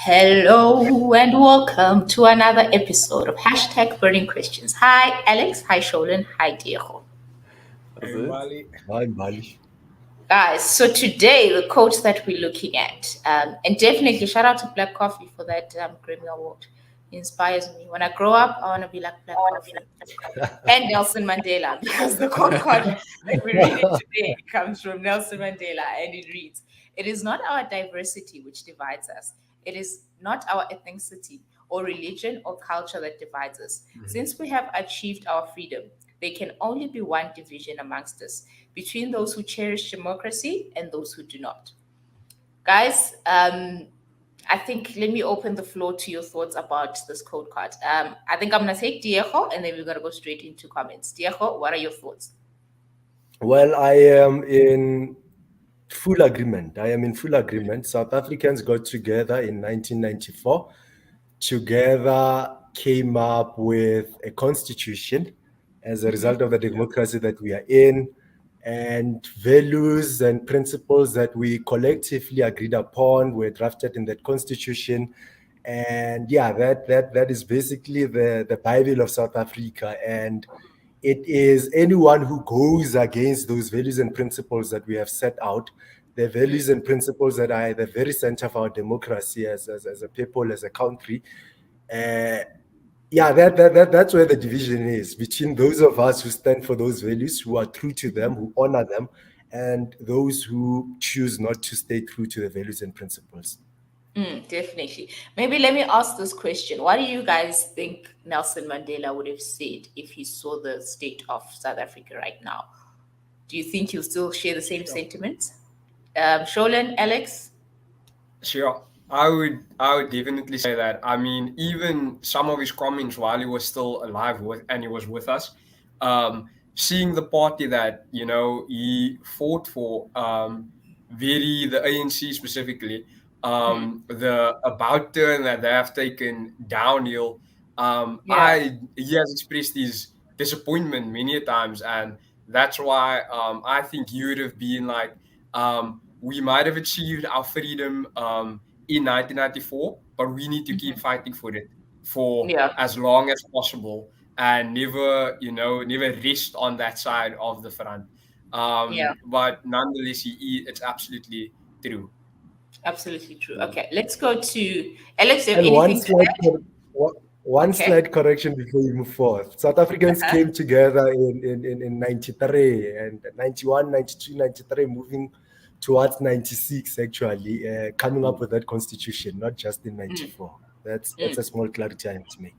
Hello and welcome to another episode of Hashtag Burning Questions. Hi, Alex. Hi, Sholin. Hi, Diego. That's Hey, it. Bali. Hi, Bali. Guys, so today the quote that we're looking at, and definitely shout out to Black Coffee for that Grammy Award. It inspires me. When I grow up, I want to be like Black Coffee and Nelson Mandela because the quote card that we're reading today comes from Nelson Mandela and it reads, "It is not our diversity which divides us. It is not our ethnicity or religion or culture that divides us. Since we have achieved our freedom, there can only be one division amongst us between those who cherish democracy and those who do not." Guys, I think let me open the floor to your thoughts about this code card. I think I'm going to take Diego and then we're going to go straight into comments. Diego, what are your thoughts? Well, I am in full agreement. South Africans got together in 1994. Together came up with a constitution as a result of the democracy that we are in, and values and principles that we collectively agreed upon were drafted in that constitution. And yeah, that is basically the Bible of South Africa. And it is anyone who goes against those values and principles that we have set out, the values and principles that are at the very center of our democracy as a people, as a country. That's where the division is between those of us who stand for those values, who are true to them, who honor them, and those who choose not to stay true to the values and principles. Definitely. Maybe let me ask this question. What do you guys think Nelson Mandela would have said if he saw the state of South Africa right now? Do you think he'll still share the same sentiments? Sholin, Alex? Sure. I would definitely say that. I mean, even some of his comments while he was still alive and he was with us, seeing the party that, he fought for, the ANC specifically, the about turn that they have taken downhill. He has expressed his disappointment many a times, and that's why I think he would have been like, we might have achieved our freedom in 1994, but we need to keep fighting for it for Yeah. as long as possible, and never rest on that side of the front. Yeah. But nonetheless, it's absolutely true. Absolutely true. Okay, let's go to Alex. Do you have And anything to add? one Okay. slight correction before we move forward. South Africans came together in 93 and 91, 92, 93, moving towards 96, actually, coming up with that constitution, not just in 94. That's a small clarity I have to make.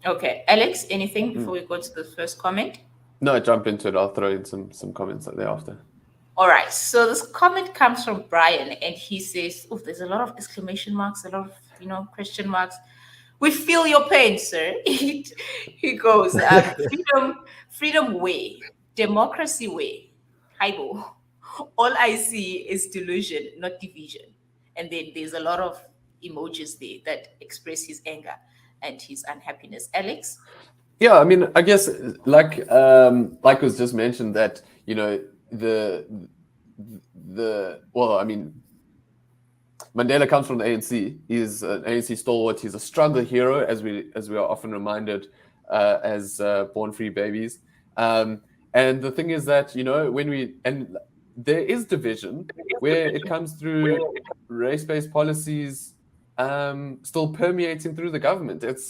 Okay, Alex, anything before we go to the first comment? No, jump into it. I'll throw in some comments thereafter. All right, so this comment comes from Brian, and he says, "Oh, there's a lot of exclamation marks, a lot of question marks. We feel your pain, sir." He goes, freedom way, democracy way, Haibo. All I see is delusion, not division." And then there's a lot of emojis there that express his anger and his unhappiness. Alex? Yeah, I mean, I guess like was just mentioned that Mandela comes from the ANC. He's an ANC stalwart. He's a struggle hero, as we are often reminded as born free babies. And the thing is that there is division where it comes through race-based policies still permeating through the government. It's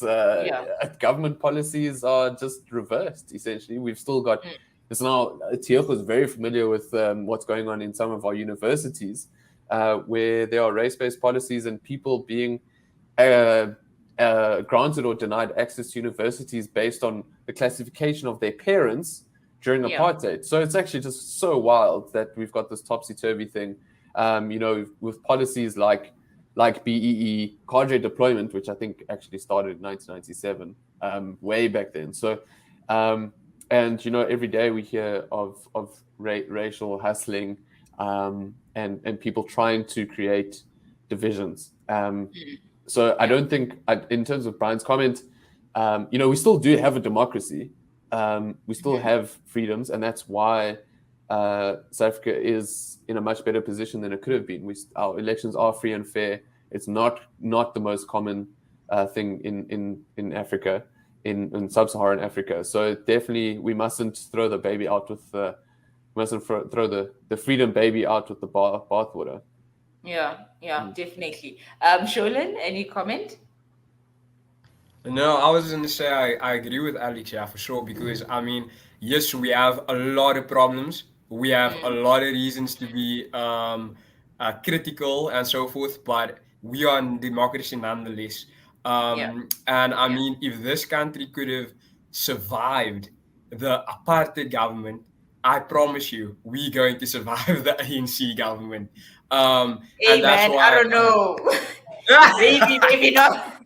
government policies are just reversed, essentially. We've still got it's now Tioko is very familiar with what's going on in some of our universities where there are race-based policies and people being granted or denied access to universities based on the classification of their parents during apartheid. So it's actually just so wild that we've got this topsy-turvy thing, with policies like BEE, cadre deployment, which I think actually started in 1997, way back then. So, and every day we hear of racial hustling and people trying to create divisions. So I don't think, in terms of Brian's comment, we still do have a democracy. We still have freedoms, and that's why South Africa is in a much better position than it could have been. Our elections are free and fair. It's not the most common thing in Africa, in sub-Saharan Africa. So definitely we mustn't throw the baby out with the throw the freedom baby out with the bathwater. Yeah, definitely. Sholin, any comment? No, I was going to say I agree with Alex, yeah, for sure. Because, I mean, yes, we have a lot of problems. We have a lot of reasons to be critical and so forth, but we are in democracy nonetheless. And I mean, if this country could have survived the apartheid government, I promise you, we're going to survive the ANC government. Hey, and that's man, why I don't know. maybe not.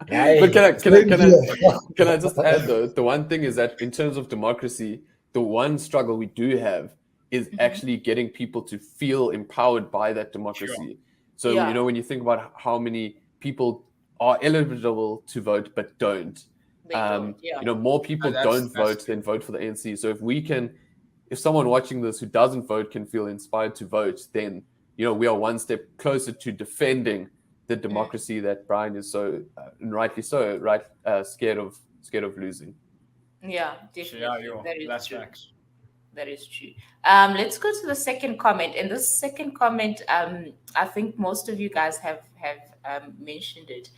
But can I just add though, the one thing is that in terms of democracy, the one struggle we do have is actually getting people to feel empowered by that democracy. So when you think about how many people are eligible to vote but don't, more people don't vote than vote for the ANC. So if someone watching this who doesn't vote can feel inspired to vote, then we are one step closer to defending the democracy that Brian is so and rightly so scared of losing. Yeah, definitely. That's facts. That is true. Let's go to the second comment. And this second comment, I think most of you guys have mentioned it.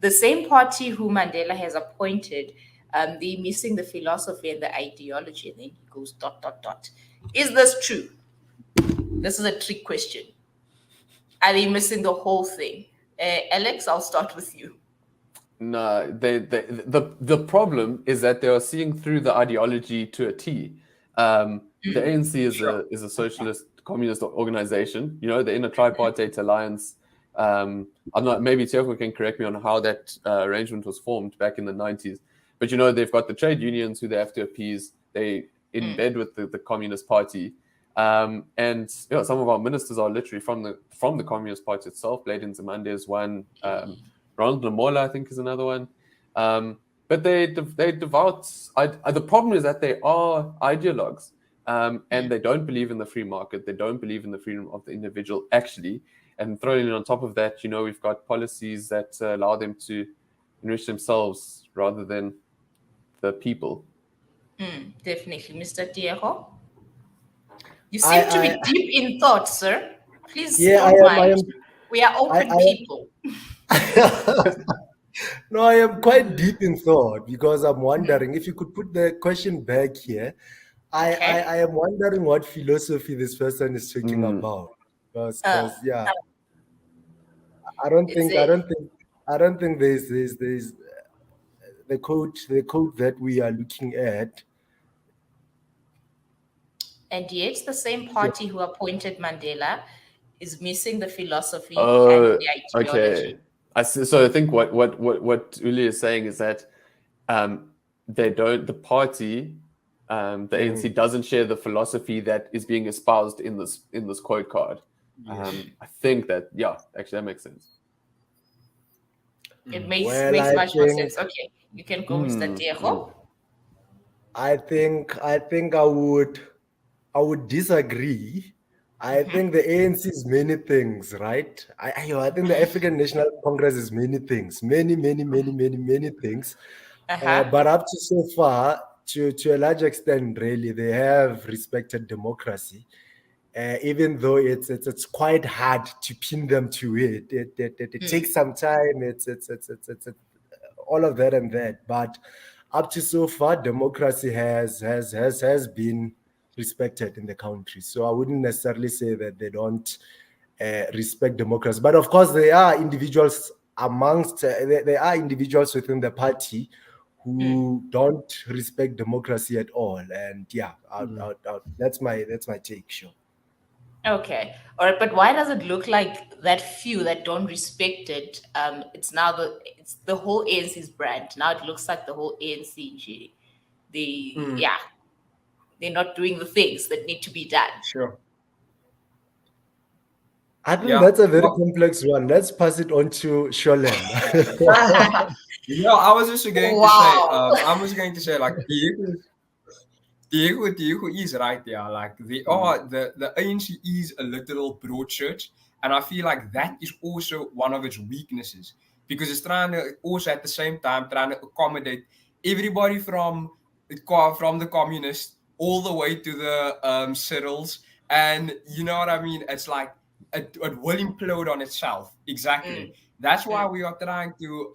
The same party who Mandela has appointed, they're missing the philosophy and the ideology. And then he goes ... Is this true? This is a trick question. Are they missing the whole thing? Alex, I'll start with you. No, the problem is that they are seeing through the ideology to a T. The ANC is a socialist communist organization. They're in a tripartite alliance. I'm not. Maybe Tiago can correct me on how that arrangement was formed back in the 90s. But they've got the trade unions who they have to appease. They in bed with the Communist Party. And some of our ministers are literally from the Communist Party itself. Bladen Nzimande is one. Ronald Lamola, I think, is another one. But they devout. The problem is that they are ideologues, and they don't believe in the free market. They don't believe in the freedom of the individual, actually. And throwing in on top of that, we've got policies that allow them to enrich themselves rather than the people. Definitely, Mr. Diego. You seem to be deep in thought, sir. Please don't mind. We are open people. No, I am quite deep in thought because I'm wondering if you could put the question back here. I am wondering what philosophy this person is talking about. Because I don't think there's the code that we are looking at. And yet the same party who appointed Mandela is missing the philosophy and the ideology. Okay. So I think what Uli is saying is that the party, the ANC doesn't share the philosophy that is being espoused in this quote card. I think that actually that makes sense. It makes much more sense. Okay, you can go, Mr. Diego. I think I would disagree. I think the ANC is many things, right? I think the African National Congress is many things, many things. But up to so far, to a large extent, really, they have respected democracy. Even though it's quite hard to pin them to it. It takes some time. It's all of that and that. But up to so far, democracy has been respected in the country. So I wouldn't necessarily say that they don't respect democracy. But of course, there are individuals there are individuals within the party who don't respect democracy at all. And that's my take, sure. Okay. All right. But why does it look like that few that don't respect it? It's the whole ANC's brand. Now it looks like the whole ANC. They're not doing the things that need to be done. Sure. I think that's a very complex one. Let's pass it on to Sholem. I was just going to say, like, Diego is right there. Like, they are the ANC is a literal broad church, And I feel like that is also one of its weaknesses, because it's trying to also at the same time trying to accommodate everybody from the communists all the way to the Cyrils. And you know what I mean? It's like it will implode on itself. Exactly. That's why we are trying to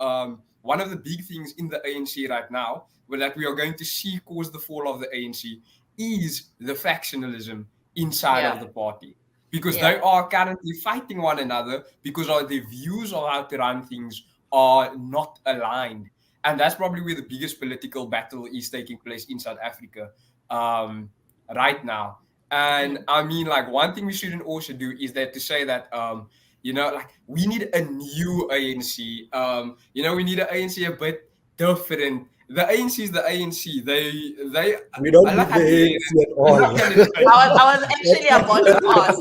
one of the big things in the ANC right now, that we are going to see cause the fall of the ANC, is the factionalism inside of the party. Because they are currently fighting one another because their views on how to run things are not aligned. And that's probably where the biggest political battle is taking place in South Africa right now. And I mean, like, one thing we shouldn't also do is that to say that, you know, like, we need a new ANC. You know, we need an ANC a bit different. The ANC is the ANC. We don't need the ANC at all. I was actually about to ask.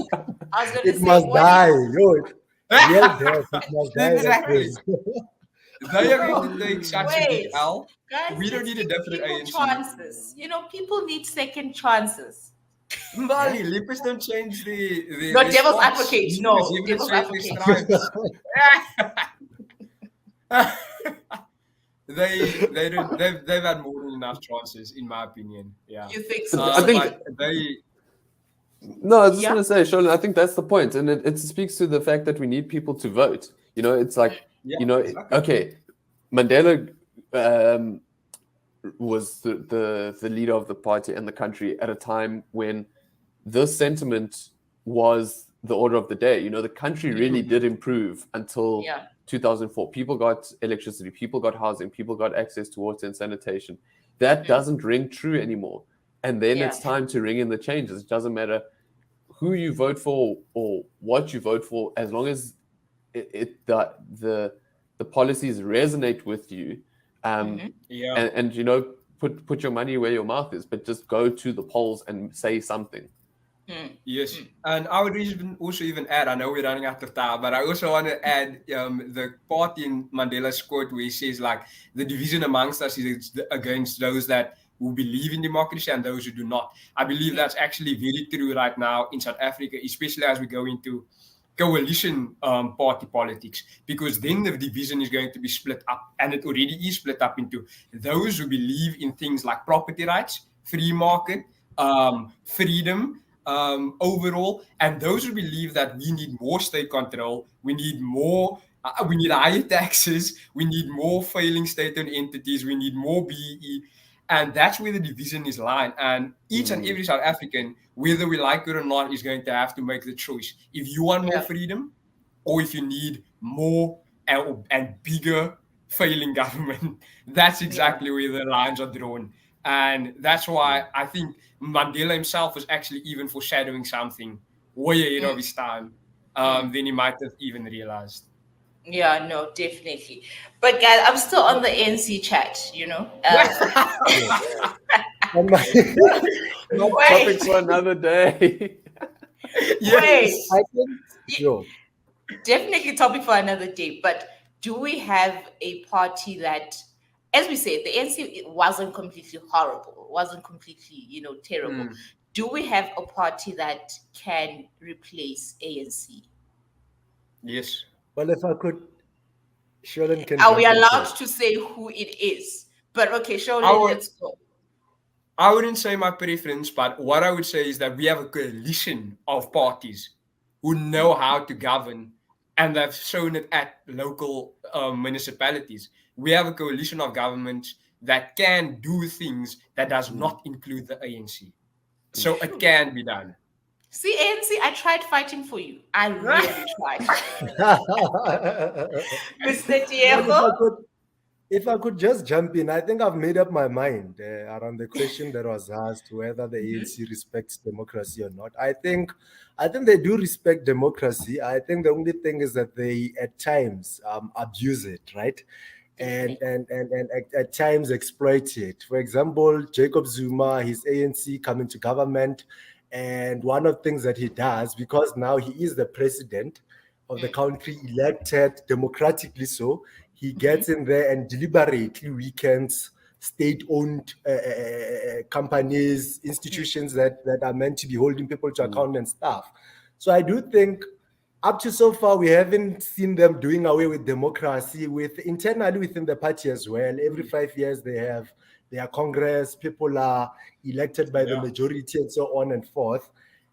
I was going to It say, must die. Yo, Exactly. it must die. Exactly. They are going to take such a big L. Guys, We don't need a different ANC. Chances. You know, people need second chances. Molly, Lippers don't change the Not devil's advocate. No, devil's advocate. They've had more than enough chances, in my opinion. Yeah. You think so? I think they. No, I was just going to say, Sholin, I think that's the point. And it speaks to the fact that we need people to vote. You know, it's like, you know, exactly. Okay, Mandela was the leader of the party and the country at a time when this sentiment was the order of the day. You know, the country really did improve until 2004. People got electricity, people got housing, people got access to water and sanitation. That doesn't ring true anymore. And then it's time to ring in the changes. It doesn't matter who you vote for or what you vote for, as long as the policies resonate with you. And you know, put your money where your mouth is, but just go to the polls and say something. Yes, and I would even add, I know we're running out of time, but I also want to add the part in Mandela's quote where he says, like, the division amongst us is against those that who believe in democracy and those who do not. I believe that's actually very true right now in South Africa, especially as we go into coalition party politics, because then the division is going to be split up, and it already is split up into those who believe in things like property rights, free market, freedom overall, and those who believe that we need more state control, we need higher taxes, we need more failing state-owned entities, we need more BEE. And that's where the division is lying. And each and every South African, whether we like it or not, is going to have to make the choice. If you want more freedom, or if you need more and bigger failing government, that's exactly where the lines are drawn. And that's why I think Mandela himself was actually even foreshadowing something way ahead of his time than he might have even realized. Yeah, no, definitely. But guys, I'm still on the ANC chat, you know. Topic for another day. Yes. I think definitely topic for another day. But do we have a party that, as we said, the ANC wasn't completely horrible, wasn't completely, you know, terrible. Do we have a party that can replace ANC? Yes. Well, if I could, Sholin can. Are we allowed to say who it is? But okay, Sholin, let's go. I wouldn't say my preference, but what I would say is that we have a coalition of parties who know how to govern, and they've shown it at local municipalities. We have a coalition of governments that can do things that does not include the ANC. So it can be done. See, ANC, I tried fighting for you. I really tried. Mr. Diego? If I could just jump in, I think I've made up my mind around the question that was asked, whether the ANC respects democracy or not. I think they do respect democracy. I think the only thing is that they at times abuse it, right? And at times exploit it. For example, Jacob Zuma, his ANC coming to government, and one of the things that he does, because now he is the president of the country, elected democratically, so he gets in there and deliberately weakens state-owned companies, institutions that are meant to be holding people to account and stuff. So I do think up to so far, we haven't seen them doing away with democracy internally within the party as well. Every 5 years, they have their Congress, people are elected by the majority and so on and forth.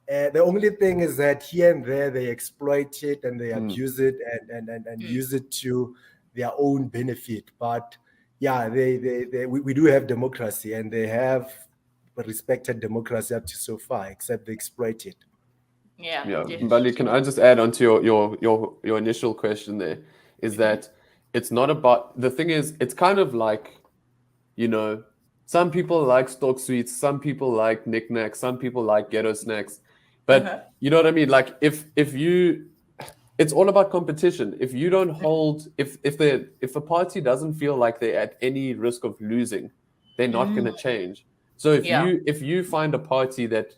The only thing is that here and there, they exploit it and they abuse it and use it to their own benefit. But yeah, we do have democracy, and they have respected democracy up to so far, except they exploit it. Yeah. Mbali, can I just add on to your initial question there? Is that it's not about, the thing is, it's kind of like, some people like stock sweets, some people like knickknacks, some people like ghetto snacks. But you know what I mean? Like if it's all about competition. If you don't hold, if a party doesn't feel like they're at any risk of losing, they're not going to change. So if you find a party that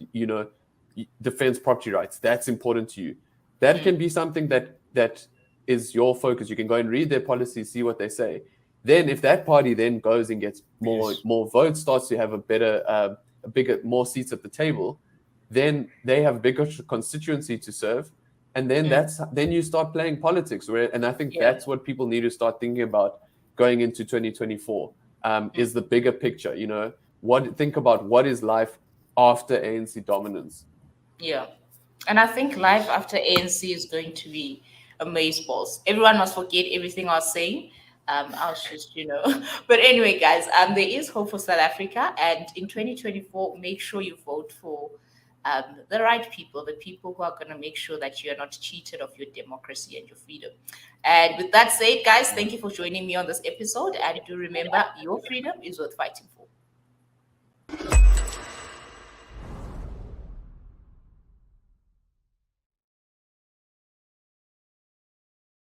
defends property rights, that's important to you. That can be something that is your focus. You can go and read their policies, see what they say. Then if that party then goes and gets more votes, starts to have a bigger, more seats at the table, then they have a bigger constituency to serve. And then then you start playing politics. And I think that's what people need to start thinking about going into 2024, is the bigger picture. Think about what is life after ANC dominance. Yeah. And I think life after ANC is going to be amazeballs. Everyone must forget everything I was saying. I was just, But anyway, guys, there is hope for South Africa. And in 2024, make sure you vote for the right people, the people who are going to make sure that you are not cheated of your democracy and your freedom. And with that said, guys, thank you for joining me on this episode. And do remember, your freedom is worth fighting for.